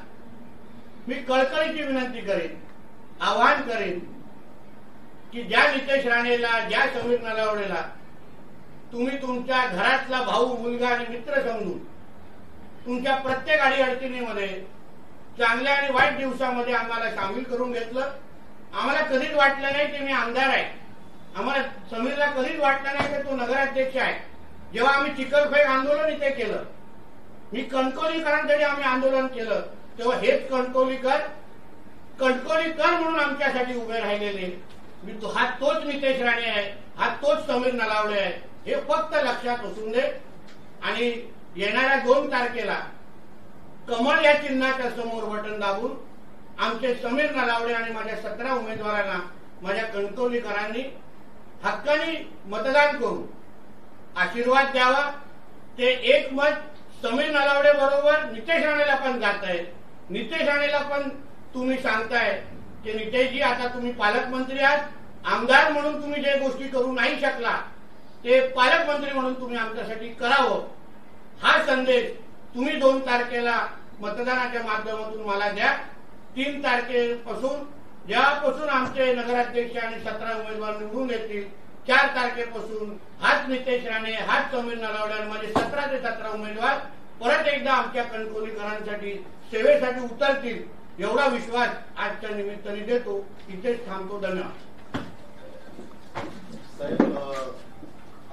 Speaker 1: मी कळकळीची विनंती करेन, आवाहन करेन की ज्या नितेश राणेला, ज्या समीर नलावडेला तुम्ही तुमच्या घरातला भाऊ, मुलगा आणि मित्र समजून तुमच्या प्रत्येक अडीअडचणीमध्ये, चांगल्या आणि वाईट दिवसामध्ये आम्हाला सामील करून घेतलं. आम्हाला कधीच वाटलं नाही की मी आमदार आहे, आम्हाला समीरला कधीच वाटलं नाही की तो नगराध्यक्ष आहे. जेव्हा आम्ही चिखलफेक आंदोलन इथे केलं, मी कणकवलीकरांसाठी आम्ही आंदोलन केलं, तेव्हा हेच कणकवलीकर म्हणून आमच्यासाठी उभे राहिलेले. हा तोच नितेश राणे आहे, हा तोच समीर नलावडे आहे, हे फक्त लक्षात असून दे. आणि येणाऱ्या 2 तारखेला कमळ या चिन्हाच्या समोर बटन दाबून आमचे समीर नलावडे आणि माझ्या 17 उमेदवारांना माझ्या कणकवलीकरांनी हक्काने मतदान करून आशीर्वाद द्यावा. ते एक मत समीर नलावडे बरोबर नितेश राणेला पण जात आहे. नितेश राणेला पण तुम्ही सांगताय की नितेशजी, आता तुम्ही पालकमंत्री आहात, आमदार म्हणून तुम्ही जे गोष्टी करू नाही शकला ते पालकमंत्री म्हणून तुम्ही आमच्यासाठी करावं. हा संदेश तुम्ही 2 तारखेला मतदानाच्या माध्यमातून मला द्या. 3 तारखेपासून जेव्हापासून आमचे नगराध्यक्ष आणि 17 उमेदवार निवडून येतील, 4 तारखेपासून हाच नितेश राणे, हाच समीर नलावडे आणि माझे 17 ते 17 उमेदवार परत एकदा आमच्या कणकवलीकरांसाठी सेवेसाठी उतरतील, एवढा विश्वास आजच्या निमित्ताने देतो. इथेच थांबतो. धन्यवाद.
Speaker 2: साहेब,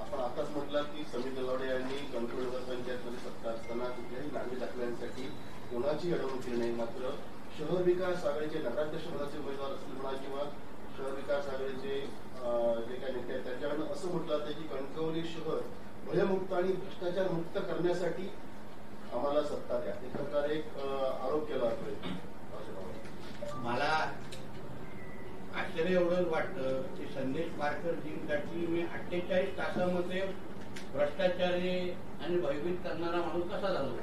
Speaker 2: आपण आताच म्हटलं की समीर नलावडे यांनी कणकवली नगर पंचायतमध्ये सत्ता असताना कुठल्याही नागरी दाखल्यांसाठी कोणाची अडवणूक केली नाही. मात्र शहर विकास आघाडीचे नगराध्यक्ष पदाचे उमेदवार असतील म्हणा किंवा शहर विकास आघाडीचे जे काही नेते आहेत त्यांच्याकडनं असं म्हटलं जातं की कणकवली शहर भयमुक्त आणि भ्रष्टाचार मुक्त करण्यासाठी आम्हाला सत्ता द्या, एक प्रकारे एक आरोप केला जातोय.
Speaker 1: मला आश्चर्य एवढंच वाटतं की संदेश पारकरजींसाठी मी 48 तासामध्ये भ्रष्टाचारी आणि भयभीत करणारा माणूस कसा झालो.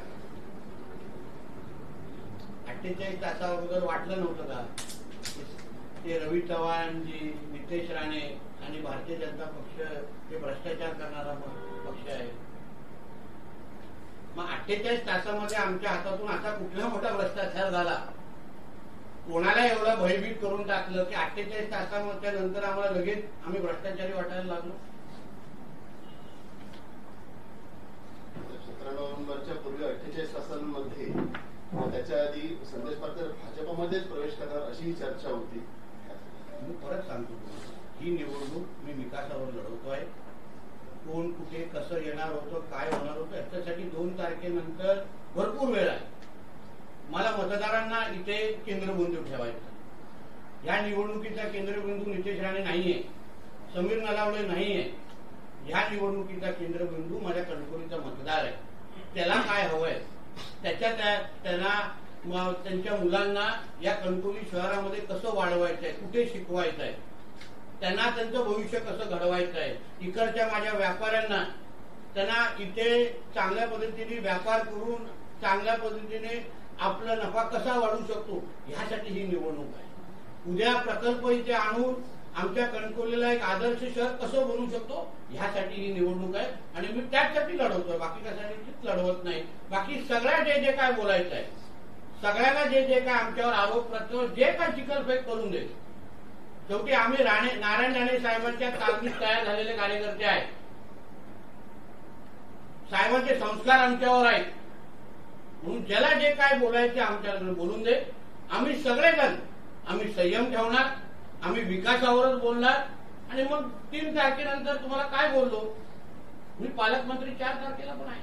Speaker 1: 48 तासा अगोदर वाटलं नव्हतं का ते रवी चव्हाणजी, नितेश राणे आणि भारतीय जनता पक्ष हे भ्रष्टाचार करणारा पक्ष आहे. मग 48 तासामध्ये आमच्या हातातून असा कुठला मोठा भ्रष्टाचार झाला, कोणाला एवढं भयभीत करून टाकलं की 48 तासाच्या नंतर आम्हाला लगेच आम्ही भ्रष्टाचारी वाटायला लागलो.
Speaker 2: नोव्हेंबरच्या पूर्वी 48 तासांमध्ये त्याच्या आधी संदेश पाटील भाजपमध्येच प्रवेश करणार अशी चर्चा होती.
Speaker 1: मी परत सांगतो तुम्हाला, ही निवडणूक मी विकासावर लढवतोय. कोण कुठे कसं येणार होतं, काय होणार होतं, याच्यासाठी 2 तारखेनंतर भरपूर वेळ आहे. मला मतदारांना इथे केंद्रबिंदू ठेवायचा. या निवडणुकीचा केंद्रबिंदू नितेश राणे नाहीये, समीर नलावडे नाहीये. या निवडणुकीचा केंद्रबिंदू माझ्या कणकवलीचा मतदार आहे. त्याला काय हवंय, त्यांच्या मुलांना या कणकवली शहरामध्ये कसं वाढवायचंय, कुठे शिकवायचंय, त्यांना त्यांचं भविष्य कसं घडवायचं आहे. इकडच्या माझ्या व्यापाऱ्यांना त्यांना इथे चांगल्या पद्धतीने व्यापार करून चांगल्या पद्धतीने आपला नफा कसा वाढवू शकतो, ह्यासाठी ही निवडणूक आहे. उद्या प्रकल्प इथे आणून आमच्या कणकवलीला एक आदर्श शहर कसं बनवू शकतो, ह्यासाठी ही निवडणूक आहे. आणि मी त्याचसाठी लढवतोय, बाकी कशासाठी लढवत नाही. बाकी सगळ्या जे काय बोलायचं आहे, सगळ्यांना जे काय आमच्यावर आरोप प्रत्यारोप जे काय चिखलफेक करून दे. शेवटी आम्ही नारायण राणे साहेबांच्या तालमीत तयार झालेले कार्यकर्ते आहेत. साहेबांचे संस्कार आमच्यावर आहेत. म्हणून ज्याला जे काय बोलायचे आमच्याकडे बोलून दे. आम्ही सगळेजण आम्ही संयम ठेवणार, आम्ही विकासावरच बोलणार. आणि मग 3 तारखेनंतर तुम्हाला काय बोललो, मी पालकमंत्री 4 तारखेला पण आहे,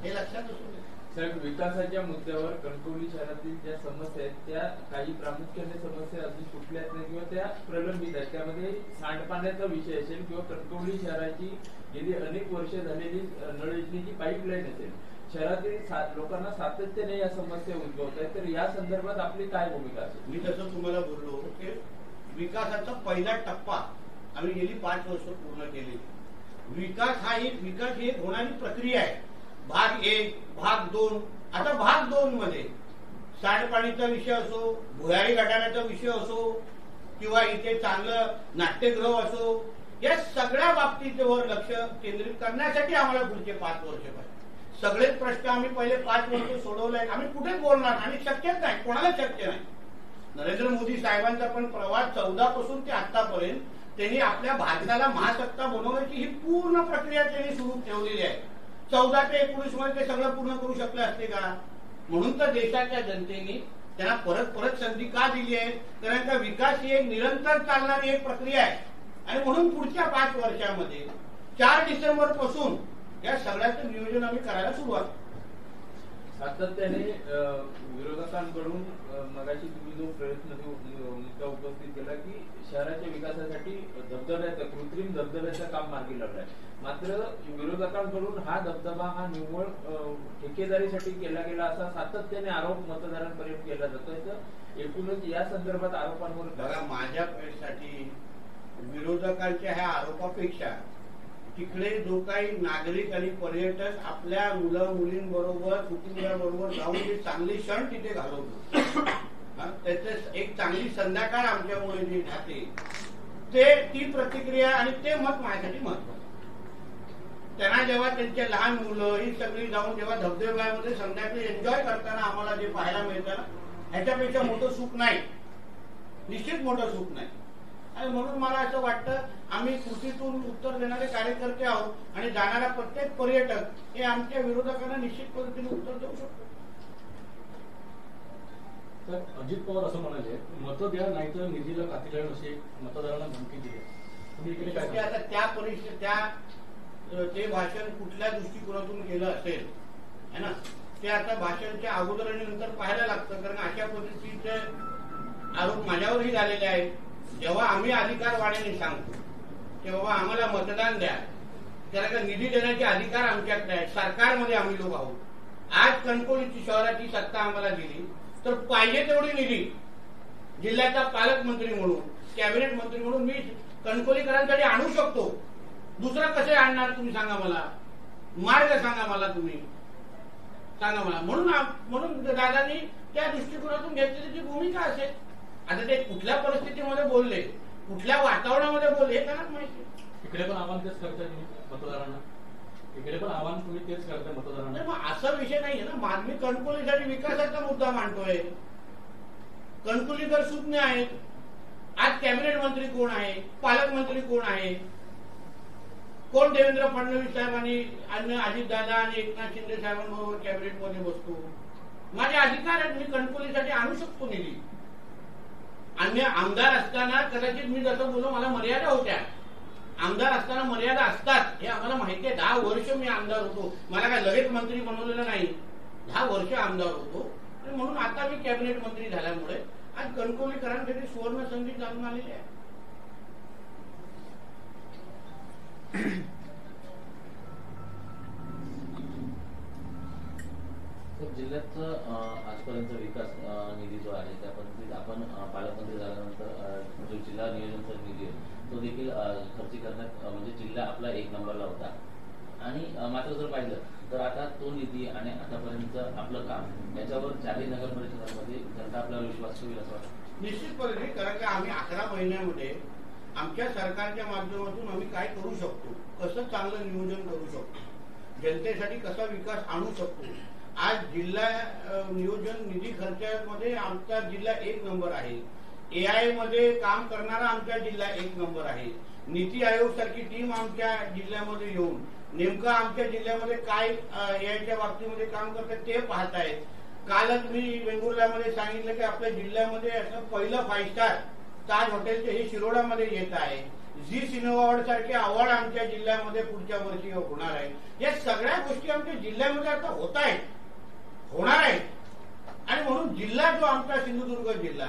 Speaker 1: हे लक्षात असू दे.
Speaker 3: साहेब, विकासाच्या मुद्द्यावर कणकवली शहरातील ज्या समस्या आहेत त्या काही प्रामुख्याने समस्या अजून सुटल्याच नाही किंवा त्या प्रलंबित आहेत. त्यामध्ये सांडपाण्याचा विषय असेल किंवा कणकवली शहराची गेली अनेक वर्ष झालेली नळ योजनेची पाईपलाईन असेल. शहरातील लोकांना सातत्याने या समस्या उद्भवत आहेत. तर या संदर्भात आपली काय भूमिका असेल?
Speaker 1: मी जसं तुम्हाला बोललो की विकासाचा पहिला टप्पा आम्ही गेली 5 वर्ष पूर्ण केली. विकास ही एक होणारी प्रक्रिया आहे. भाग 1, भाग 2, आता भाग 2 मध्ये सांडपाणीचा विषय असो, भुयारी गटाराचा विषय असो किंवा इथे चांगलं नाट्यगृह असो, या सगळ्या बाबतीवर लक्ष केंद्रित करण्यासाठी आम्हाला पुढचे 5 वर्ष पाहिजे. सगळेच प्रश्न आम्ही पहिले 5 वर्ष सोडवले. आम्ही कुठेच बोलणार आणि शक्यच नाही, कोणाला शक्य नाही. नरेंद्र मोदी साहेबांचा पण प्रवास 14 पासून ते आतापर्यंत त्यांनी आपल्या भारताला महासत्ता बनवण्याची ही पूर्ण प्रक्रिया त्यांनी सुरू ठेवलेली आहे. 14 ते 19 मध्ये ते सगळं पूर्ण करू शकले असते का? म्हणून तर देशाच्या जनतेने त्यांना परत संधी का दिली आहे? कारण का विकास ही एक निरंतर चालणारी एक प्रक्रिया आहे. आणि म्हणून पुढच्या 5 वर्षामध्ये 4 डिसेंबर पासून या सगळ्याचं नियोजन आम्ही करायला सुरुवात.
Speaker 3: सातत्याने विरोधकांकडून मगाशी तुम्ही जो प्रयत्न मुद्दा उपस्थित केला की शहराच्या विकासासाठी धबधब्याचं कृत्रिम धबधब्याचं काम मार्गी लावलंय. मात्र विरोधकांकडून हा धबधबा हा निव्वळ ठेकेदारीसाठी केला गेला असा सातत्याने आरोप मतदारांपर्यंत केला जातोय. तर एकूणच या संदर्भात आरोपांवर
Speaker 1: बघा, माझ्या पेक्षासाठी विरोधकांच्या ह्या आरोपापेक्षा तिकडे जो काही नागरिक आणि पर्यटक आपल्या मुलं मुलींबरोबर कुटुंबियांबरोबर जाऊन जे चांगले क्षण तिथे घालवतो, त्याचे एक चांगली संध्याकाळ आमच्यामुळे जी जाते ती प्रतिक्रिया आणि ते मत माझ्यासाठी महत्वाचं. त्यांना जेव्हा त्यांचे लहान मुलं ही सगळी जाऊन जेव्हा धबधब्यामध्ये संध्याकाळी एन्जॉय करताना आम्हाला जे पाहायला मिळतं, ह्याच्यापेक्षा मोठं सुख नाही, निश्चित मोठं सुख नाही. आणि म्हणून मला असं वाटतं आम्ही कृतीतून उत्तर देणारे कार्यकर्ते आहोत आणि जाणारा प्रत्येक पर्यटक हे आमच्या विरोधकांना निश्चित पद्धतीने उत्तर देऊ शकतो.
Speaker 4: तर अजित पवार असं म्हणाले, मतं द्या नाही तर निधीला कातीला अशी मतदारांना धमकी दिली. तुम्ही इकडे काय?
Speaker 1: आता त्या ते भाषण कुठल्या दृष्टिकोनातून केलं असेल है ना, ते आता भाषणच्या अगोदर आणि नंतर पाहायला लागतं. कारण अशा पद्धतीचे आरोप माझ्यावरही झालेले आहेत. जेव्हा आम्ही अधिकारवाण्याने सांगतो तेव्हा आम्हाला मतदान द्या, त्याला निधी देण्याचे अधिकार आमच्याकडे आहेत. सरकारमध्ये आम्ही लोक आहोत. आज कणकवलीची शहराची सत्ता आम्हाला दिली तर पाहिजे तेवढी निधी जिल्ह्याचा पालकमंत्री म्हणून, कॅबिनेट मंत्री म्हणून मी कणकवलीकरांसाठी आणू शकतो. दुसरा कसे आणणार तुम्ही सांगा मला, मार्ग सांगा मला, तुम्ही सांगा मला. म्हणून दादांनी त्या दृष्टिकोनातून घेतलेली जी भूमिका असेल, आता ते कुठल्या परिस्थितीमध्ये बोलले, कुठल्या वातावरणामध्ये बोलले हे त्यांनाच माहिती.
Speaker 4: इकडे पण आव्हान तेच करताय तुम्ही मतदारांना, इकडे पण आव्हान तुम्ही तेच करताय मतदारांना.
Speaker 1: मग असा विषय नाहीये ना. मागणी कणकवलीसाठी विकासाचा मुद्दा मांडतोय. कणकवलीकर सुज्ञ आहेत. आज कॅबिनेट मंत्री कोण आहे, पालकमंत्री कोण आहे, कोण देवेंद्र फडणवीस साहेबांनी आणि अजितदादा आणि एकनाथ शिंदे साहेबांबरोबर कॅबिनेटमध्ये बसतो? माझे अधिकार आहेत, मी कणकवलीसाठी आणू शकतो निधी. अन्य आमदार असताना कदाचित मी जसं बोललो मला मर्यादा होत्या. आमदार असताना मर्यादा असतात हे आम्हाला माहिती आहे. 10 वर्ष मी आमदार होतो. मला काय लगेच मंत्री बनवलेलं नाही. 10 वर्ष आमदार होतो आणि म्हणून आता मी कॅबिनेट मंत्री झाल्यामुळे आज कणकवलीकरांसाठी सुवर्ण संधी जाणून आलेली आहे.
Speaker 5: जिल्ह्याचा आजपर्यंत विकास निधी जो आहे त्या पद्धतीत आपण पालकमंत्री झाल्यानंतर जो जिल्हा नियोजनचा निधी आहे तो देखील खर्च करण्यात म्हणजे जिल्हा आपला 1 नंबरला होता. आणि मात्र जर पाहिलं तर आता तो निधी आणि आतापर्यंत आपलं काम याच्यावर 4 नगर परिषदांमध्ये जनता आपल्याला विश्वास ठेवेल असं वाटतं.
Speaker 1: निश्चितपणे, कारण की आम्ही 11 महिन्यामध्ये आमच्या सरकारच्या माध्यमातून आम्ही काय करू शकतो, कसं चांगलं नियोजन करू शकतो, जनतेसाठी कसा विकास आणू शकतो. आज जिल्हा नियोजन निधी खर्चामध्ये आमचा जिल्हा 1 नंबर आहे. AI मध्ये काम करणारा आमचा जिल्हा 1 नंबर आहे. नीती आयोग सारखी टीम आमच्या जिल्ह्यामध्ये येऊन नेमकं आमच्या जिल्ह्यामध्ये काय याच्या बाबतीमध्ये काम करतात ते पाहतायत. कालच मी वेंगुर्ल्यामध्ये सांगितलं की आपल्या जिल्ह्यामध्ये असं पहिलं 5 स्टार ताज हॉटेलचे हे शिरोडामध्ये येत आहे. झी सिनेमा अवॉर्ड सारखे अवॉर्ड आमच्या जिल्ह्यामध्ये पुढच्या वर्षी होणार आहे. या सगळ्या गोष्टी आमच्या जिल्ह्यामध्ये आता होत आहेत, होणार आहेत. आणि म्हणून जिल्हा जो आमचा सिंधुदुर्ग जिल्हा,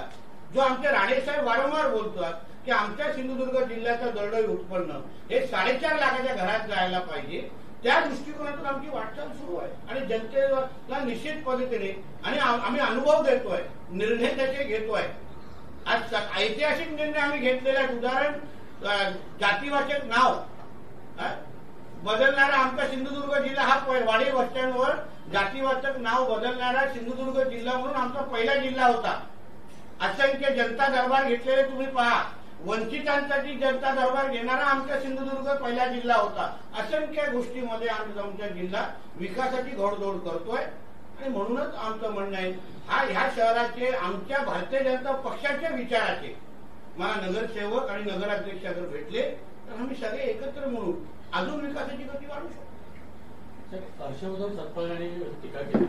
Speaker 1: जो आमचे राणेसाहेब वारंवार बोलतात की आमच्या सिंधुदुर्ग जिल्ह्याचं दरडोई उत्पन्न हे 4.5 लाखाच्या घरात जायला पाहिजे, त्या दृष्टिकोनातून आमची वाटचाल सुरू आहे. आणि जनतेला निश्चित पद्धतीने आणि आम्ही अनुभव देतोय, निर्णय त्याचे घेतोय. आज ऐतिहासिक निर्णय आम्ही घेतलेले आहेत. उदाहरण, जातीवाचक नाव बदलणारा आमचा सिंधुदुर्ग जिल्हा हा वाडी बस स्टँडवर जातीवाचक नाव बदलणारा सिंधुदुर्ग जिल्हा म्हणून आमचा पहिला जिल्हा होता. असंख्य जनता दरबार घेतलेले तुम्ही पहा. वंचितांसाठी जनता दरबार घेणारा आमचा सिंधुदुर्ग पहिला जिल्हा होता. असंख्य गोष्टीमध्ये आमचा जिल्हा विकासाची घोडदौड करतोय. आणि म्हणूनच आमचं म्हणणं आहे, ह्या शहराचे आमच्या भारतीय जनता पक्षाच्या विचाराचे मला नगरसेवक आणि नगराध्यक्ष अगर भेटले तर आम्ही सगळे एकत्र म्हणून अजून विकासाची गती वाढवू शकतो.
Speaker 4: हर्षवर्धन सत्पाल यांनी टीका केली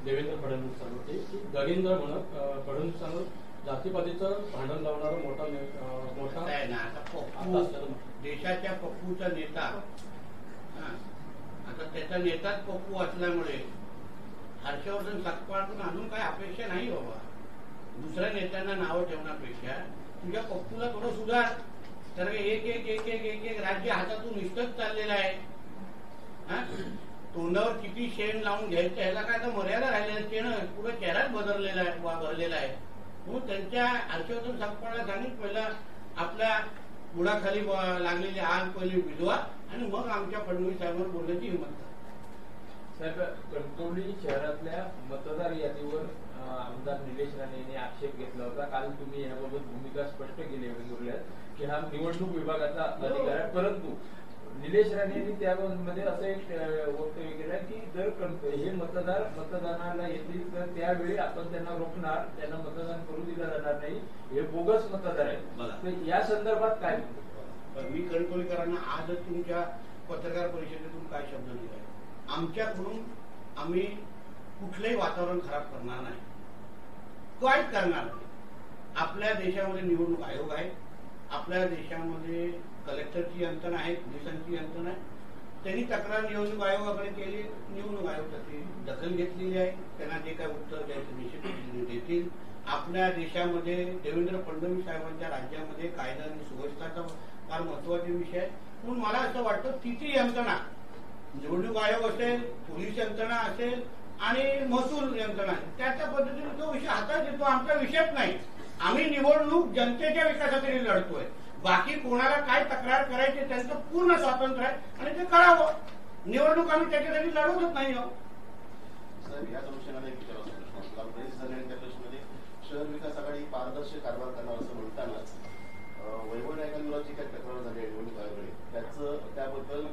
Speaker 4: देवेंद्र फडणवीसांवरती की दलिंद्र म्हणत फडणवीसांवर जातीपातीचं भांडण लावणारा मोठा
Speaker 1: आहे ना. आता पप्पू, देशाच्या पप्पूचा नेता, आता त्याचा नेताच पप्पू असल्यामुळे हर्षवर्धन सत्पाळकडून अजून काय अपेक्षा नाही बाबा. दुसऱ्या नेत्यांना नावं ठेवण्यापेक्षा तुझ्या पप्पूला थोडं सुधार. तर एक एक एक एक एक एक राज्य हातातून निष्ठच चाललेलं आहे. तोंडावर किती शेण लावून घ्यायचं ह्याला काय तर मर्यादा राहिलेला. शेण पुढे चेहराच बदललेला आहे, भरलेला आहे. म्हणून त्यांच्या हर्षवर्धन सत्पाळला सांगितलं, पहिला आपल्या बुडाखाली लागलेली आग पहिली विधवा आणि मग आमच्या फडणवीस साहेबांवर बोलण्याची हिंमत करा.
Speaker 3: साहेब, कणकवली शहरातल्या मतदार यादीवर आमदार निलेश राणे यांनी आक्षेप घेतला होता. काल तुम्ही याबाबत भूमिका स्पष्ट केली वेगवेगळ्यात की हा निवडणूक विभागाचा अधिकार आहे. परंतु निलेश राणे यांनी त्यामध्ये असं एक वक्तव्य केलं की जर हे मतदानाला येतील तर त्यावेळी आपण त्यांना रोखणार, त्यांना मतदान करू दिलं जाणार नाही, हे बोगस मतदार आहेत. तर या संदर्भात काय म्हणतो?
Speaker 1: मी कणकवलीकरांना आजच तुमच्या पत्रकार परिषदेतून काय शब्द दिलाय, आमच्याकडून आम्ही कुठलंही वातावरण खराब करणार नाही, काहीच करणार नाही. आपल्या देशामध्ये निवडणूक आयोग आहे, आपल्या देशामध्ये कलेक्टरची यंत्रणा आहे, पोलिसांची यंत्रणा आहे. त्यांनी तक्रार निवडणूक आयोगाकडे केली, निवडणूक आयोग त्याची दखल घेतलेली आहे. त्यांना जे काय उत्तर द्यायचं निश्चित देतील. आपल्या देशामध्ये देवेंद्र फडणवीस साहेबांच्या राज्यामध्ये कायदा आणि सुव्यवस्थेचा फार महत्वाचा विषय आहे. म्हणून मला असं वाटतं तिची यंत्रणा, निवडणूक आयोग असेल, पोलीस यंत्रणा असेल आणि महसूल यंत्रणा, त्याच्या पद्धतीने तो विषय हातात घेतो. आमचा विषयच नाही. आम्ही निवडणूक जनतेच्या विकासासाठी लढतोय. बाकी कोणाला काय तक्रार करायची त्यांचं पूर्ण स्वातंत्र्य आहे आणि ते करावं. निवडणूक आम्ही त्याच्यासाठी लढवतच नाही.
Speaker 2: साहेब, याच अनुषंगाने त्या प्रश्नामध्ये शहर विकास आघाडी पारदर्शक कारभार करणार असं म्हणतानाच वैभव नाईकांविरोधात जी काही तक्रार झाली आहे निवडणूक आयोगाकडे त्याबद्दल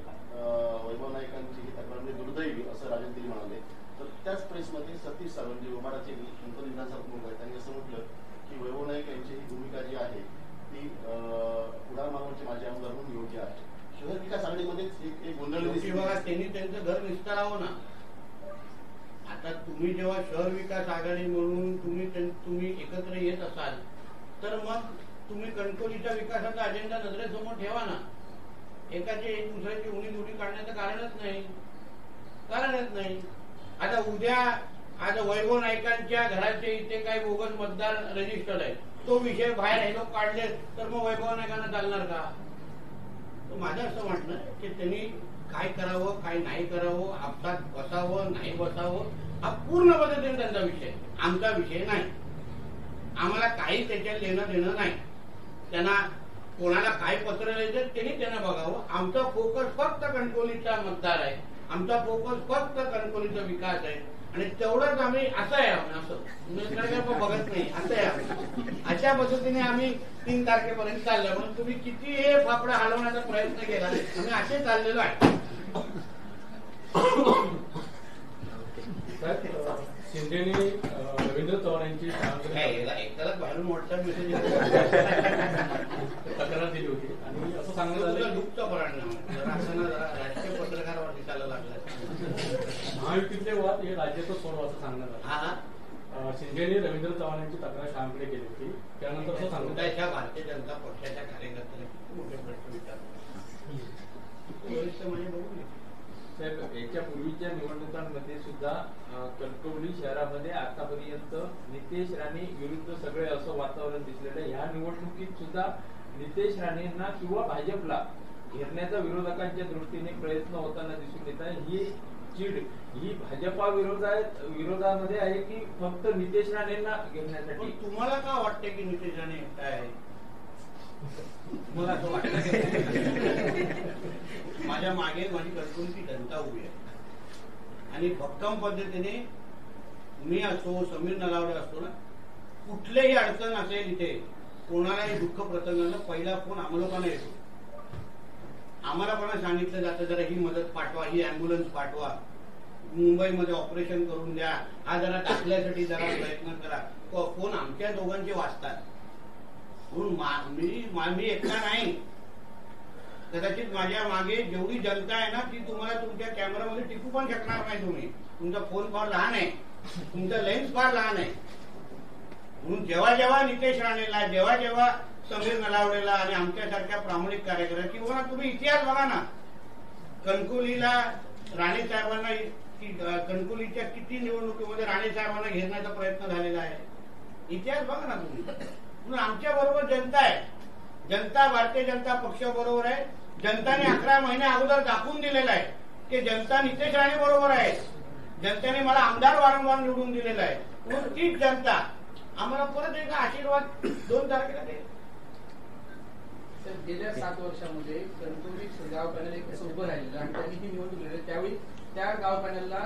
Speaker 2: वैभव नाईकांची ही तक्रार म्हणजे दुर्दैवी असं राजन म्हणाले. तर त्याच प्रेसमध्ये सतीश सावंत जे उभाराचे कणकवली विधानसभा प्रमुख आहेत त्यांनी असं म्हटलं की वैभव नाईक यांची ही भूमिका जी आहे ती उडार मार्गावरचे माजी आमदार म्हणून योग्य आहे. शहर विकास आघाडीमध्येच
Speaker 1: तुम्ही एकत्र येत असाल तर मग तुम्ही कणकवलीच्या विकासाचा अजेंडा नजरेसमोर ठेवा ना. एकाची एक दुसऱ्याची उणी काढण्याचं कारणच नाही. आता उद्या आज वैभव नाईकांच्या घराचे इथे काही बोगस मतदार रजिस्टर आहे, तो विषय बाहेर हे लोक काढले तर मग वैभव नाईकांना चालणार का? तर माझं असं म्हणणं की त्यांनी काय करावं काय नाही करावं, आपसात बसावं नाही बसावं, हा पूर्ण पद्धतीने त्यांचा विषय, आमचा विषय नाही. आम्हाला काही त्याच्यात लेणं देणं नाही. त्यांना कोणाला काय पत्र लिहायचं त्यांनी त्यांना बघावं. आमचा फोकस फक्त कणकवलीचा मतदार आहे, आमचा फोकस फक्त कणकवलीचा विकास आहे आणि तेवढंच आम्ही असं आहे. असं बघत नाही, असं आहे आम्ही. अशा पद्धतीने आम्ही 3 तारखेपर्यंत चाललो. म्हणून तुम्ही किती हे फापडं हलवण्याचा प्रयत्न केला आम्ही असे चाललेलो आहे.
Speaker 4: शिंदेने रवींद्र चव्हाण यांची
Speaker 1: एकट्यालाच बाहेरून व्हॉट्सअप मेसेज
Speaker 4: तक्रार दिली होती आणि असं सांगण्यात आलं
Speaker 1: लुप्त परिणाम जरा राजकीय पत्रकारावर दिसायला लागला.
Speaker 4: महायुतीतले वाद हे राज्याचं सोडवा असं सांगण्यात आलं. शिंदेने रवींद्र चव्हाण यांची तक्रार शहाकडे केली होती. त्यानंतर असं सांगण्यात
Speaker 1: भारतीय जनता पक्षाच्या कार्यकर्त्यांनी खूप मोठे प्रश्न विचारले. म्हणजे बघून
Speaker 3: साहेब, याच्या पूर्वीच्या निवडणुकांमध्ये सुद्धा कणकवली शहरामध्ये आतापर्यंत नितेश राणे विरुद्ध सगळे असं वातावरण दिसलेलं आहे. ह्या निवडणुकीत सुद्धा नितेश राणेंना किंवा भाजपला घेरण्याचा विरोधकांच्या दृष्टीने प्रयत्न होताना दिसून येत आहे. ही चीड ही भाजपा विरोधामध्ये आहे की फक्त नितेश राणेंना घेरण्यासाठी?
Speaker 1: तुम्हाला का वाटतं की नितेश राणे काय मला असं वाटतं माझ्या मागे माझी कणकवलीची जनता उभी आहे आणि भक्कम पद्धतीने मी असो समीर नलावडे असतो ना, कुठलेही अडचण असेल इथे कोणालाही दुःख प्रसंगाला पहिला फोन आम्हा लोकांना येतो. आम्हाला पण सांगितलं जातं जरा ही मदत पाठवा, ही अँब्युलन्स पाठवा, मुंबईमध्ये ऑपरेशन करून द्या, हा जरा टाकल्यासाठी जरा प्रयत्न करा. फोन आमच्या दोघांचे वाचतात. म्हणून मी एकटा नाही, कदाचित माझ्या मागे जेवढी जनता आहे ना ती तुम्हाला तुमच्या कॅमेरामध्ये टिपू पण शकणार नाही. तुम्ही तुमचा फोन फार लहान आहे, तुमचा लेन्स फार लहान आहे. म्हणून जेव्हा जेव्हा नितेश राणेला, जेव्हा जेव्हा समीर नलावडेला आणि आमच्यासारख्या प्रामाणिक कार्यकर्त्या किंवा तुम्ही इतिहास बघा ना, कणकवलीला राणे साहेबांना कणकवलीच्या किती निवडणुकीमध्ये राणे साहेबांना घेण्याचा प्रयत्न झालेला आहे. इतिहास बघा ना तुम्ही. म्हणून आमच्या बरोबर जनता आहे. जनता भारतीय जनता पक्ष बरोबर आहे. जनताने 11 महिने अगोदर दाखवून दिलेला आहे की जनता नितेश राणे बरोबर आहे. जनतेने मला आमदार वारंवार निवडून दिलेला आहे. म्हणून तीच जनता आम्हाला परत एकदा आशीर्वाद 2 तारखेला देईल.
Speaker 6: गेल्या 7 वर्षामध्ये कणकवली गाव पॅनल कसं उभं राहिलेलं आणि त्यांनी ही निवडणूक लढली त्यावेळी त्या गाव पॅनलला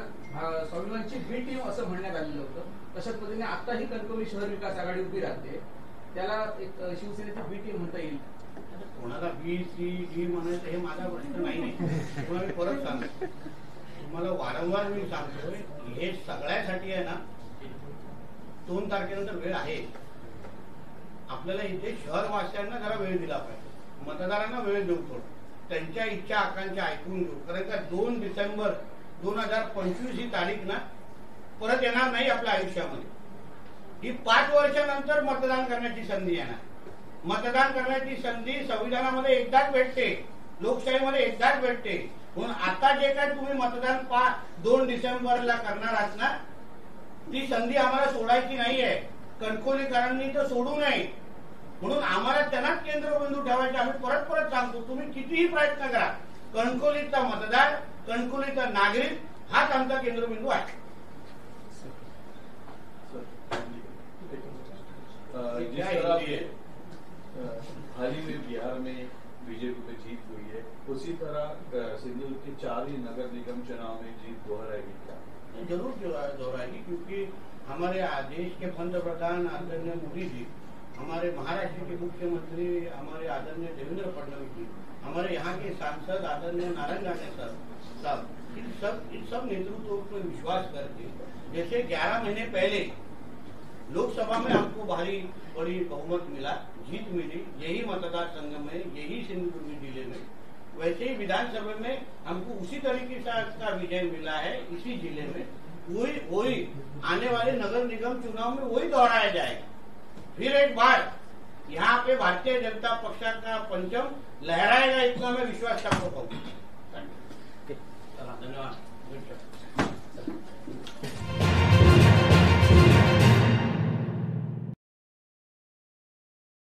Speaker 6: स्वाभिमानची बी टीम असं म्हणण्यात आलेलं होतं. तशाच पद्धतीने आता ही कणकवली शहर विकास आघाडी उभी राहते, त्याला एक शिवसेनेची बी टीम म्हणता येईल.
Speaker 1: कोणाला बी सी डी म्हणायचं हे माझा प्रश्न नाही. तुम्हाला मी परत सांगतो, तुम्हाला वारंवार मी सांगतोय हे सगळ्यासाठी आहे ना 2 तारखेनंतर वेळ आहे. आपल्याला इथे शहरवासियांना जरा वेळ दिला पाहिजे, मतदारांना वेळ देऊ, थोडं त्यांच्या इच्छा आकांक्षा ऐकून घेऊ. कारण का 2 डिसेंबर 2025 ही तारीख ना परत येणार नाही आपल्या आयुष्यामध्ये. ही 5 वर्षानंतर मतदान करण्याची संधी येणार. मतदान करण्याची संधी संविधानामध्ये एकदाच भेटते, लोकशाहीमध्ये एकदाच भेटते. म्हणून आता जे काय तुम्ही मतदान 2 डिसेंबरला करणार आहात ना, ती संधी आम्हाला सोडायची नाहीये. कणकवलीकरांनी तर सोडू नये. म्हणून आम्हाला त्यांनाच केंद्रबिंदू ठेवायचे. आम्ही परत परत सांगतो, तुम्ही कितीही प्रयत्न करा, कणकवलीचा मतदार, कणकवलीचा नागरिक हाच आमचा केंद्रबिंदू आहे.
Speaker 7: हाल ही में बिहार में बीजेपी को जीत हुई है, उसी तरह सिंधु के 4 ही नगर निगम चुनाव में जीत दोहराएगी क्या?
Speaker 1: जरूर दोहराएगी, क्योंकि हमारे देश के पंतप्रधान आदरणीय मोदी जी, हमारे महाराष्ट्र के मुख्यमंत्री हमारे आदरणीय देवेंद्र फडणवीस जी, हमारे यहाँ के सांसद आदरणीय नारायण राणे साहब, इन सब नेतृत्व पर विश्वास करके, जैसे 11 महीने पहले लोकसभा में हमको भारी बड़ी बहुमत मिला, जीत मिली, यही मतदार संघ में, यही सिंधुदुर्ग जिले में, वैसे ही विधानसभा में हमको उसी तरीके से का विजय मिला है इसी जिले में। वही आने वाले नगर निगम चुनाव में वही दोहराया जाएगा। फिर एक बार यहाँ पे भारतीय जनता पक्षा का पंचम लहराएगा, इतना मैं विश्वास करता हूँ। धन्यवाद।